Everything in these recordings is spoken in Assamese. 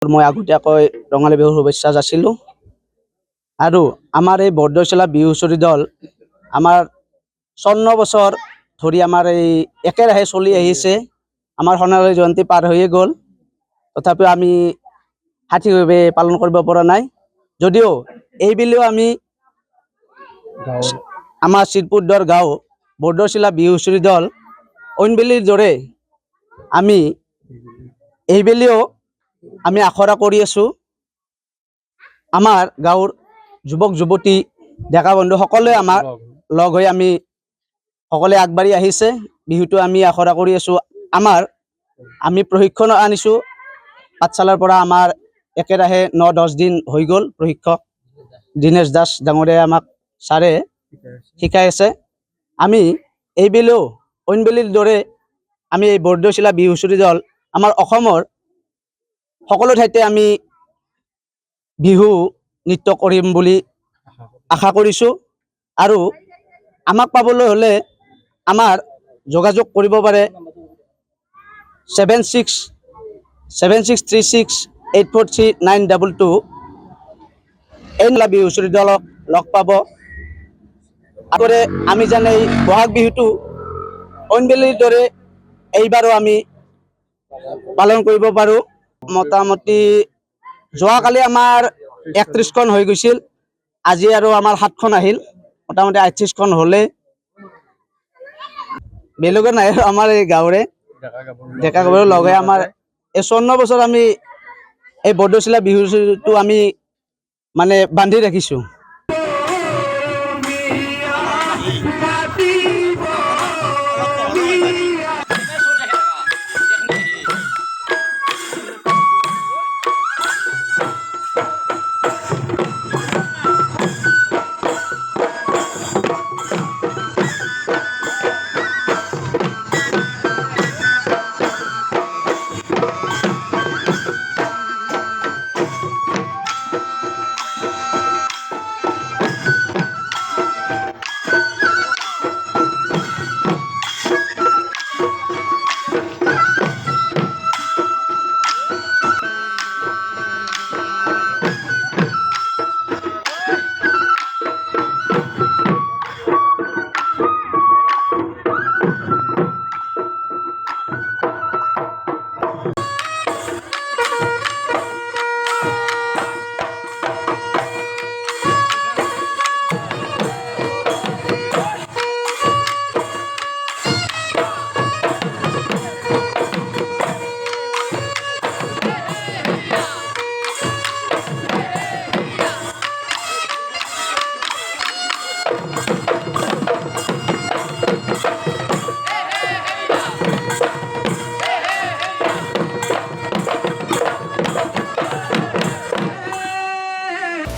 মই আগতীয়াকৈ ৰঙালী বিহুৰ শুভেচ্ছা যাচিলোঁ আৰু আমাৰ এই বৰদৈচিলা বিহু হুঁচৰি দল আমাৰ 54 বছৰ ধৰি আমাৰ এই একেৰাহে চলি আহিছে। আমাৰ সোণালী জয়ন্তী পাৰ হৈয়ে গ'ল, তথাপিও আমি সঠিকভাৱে পালন কৰিব পৰা নাই। যদিও এইবেলিও আমি আমাৰ চিৰপুৰ গাঁও বৰদৈচিলা বিহু হুঁচৰি দল অইনবেলিৰ দৰে আমি এইবেলিও আমি আখৰা কৰি আছোঁ। আমাৰ গাঁৱৰ যুৱক যুৱতী ডেকা বন্ধু সকলোৱে আমাৰ লগ হৈ আমি সকলোৱে আগবাঢ়ি আহিছে। বিহুটো আমি আখৰা কৰি আছোঁ। আমি প্ৰশিক্ষণ আনিছোঁ পাঠশালাৰ পৰা। আমাৰ একেৰাহে 9-10 দিন হৈ গ'ল। প্ৰশিক্ষক দীনেশ দাস ডাঙৰীয়াই আমাক ছাৰে শিকাই আছে। আমি এইবেলিও অইনবেলিৰ দৰে আমি এই বৰদৈচিলা বিহু হুঁচৰি দল আমাৰ অসমৰ সকলো ঠাইতে আমি বিহু নৃত্য কৰিম বুলি আশা কৰিছোঁ। আৰু আমাক পাবলৈ হ'লে আমাৰ যোগাযোগ কৰিব পাৰে 7636843922 এই বিহু হুঁচৰি দলক লগ পাব। আগতে আমি জানে এই বহাগ বিহুটো অইনবেলিৰ দৰে এইবাৰো আমি পালন কৰিব পাৰোঁ। মোটামুটি যোৱাকালি আমাৰ 31খন হৈ গৈছিল, আজি আৰু আমাৰ 7খন আহিল, মোটামুটি 38খন হ'লে। বেলেগৰ নাই, আমাৰ এই গাঁৱৰে ডেকা গাভৰু লগে আমাৰ এই 54 বছৰ আমি এই বৰদৈচিলা বিহুটো আমি মানে বান্ধি ৰাখিছোঁ।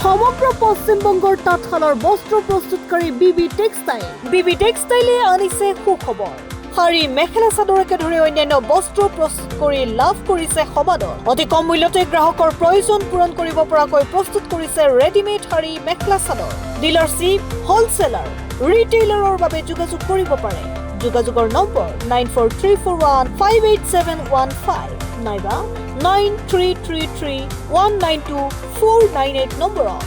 সমগ্ৰ পশ্চিমবংগৰ তাঁতশালৰ বস্ত্ৰ প্ৰস্তুতকাৰী বিবি টেক্সটাইল। বিবি টেক্সটাইলে আনিছে সুখবৰ। শাৰী মেখেলা চাদৰকে ধৰি অন্যান্য বস্ত্ৰ প্ৰস্তুত কৰি লাভ কৰিছে সমাদৰ। অতি কম মূল্যতে গ্ৰাহকৰ প্ৰয়োজন পূৰণ কৰিব পৰাকৈ প্ৰস্তুত কৰিছে ৰেডিমেড শাৰী মেখেলা চাদৰ। ডিলাৰশ্বিপ, হ'লচেলাৰ, ৰিটেইলাৰৰ বাবে যোগাযোগ কৰিব পাৰে। যোগাযোগৰ নম্বৰ 9434158715 নাইবা 9333192498 নম্বৰত।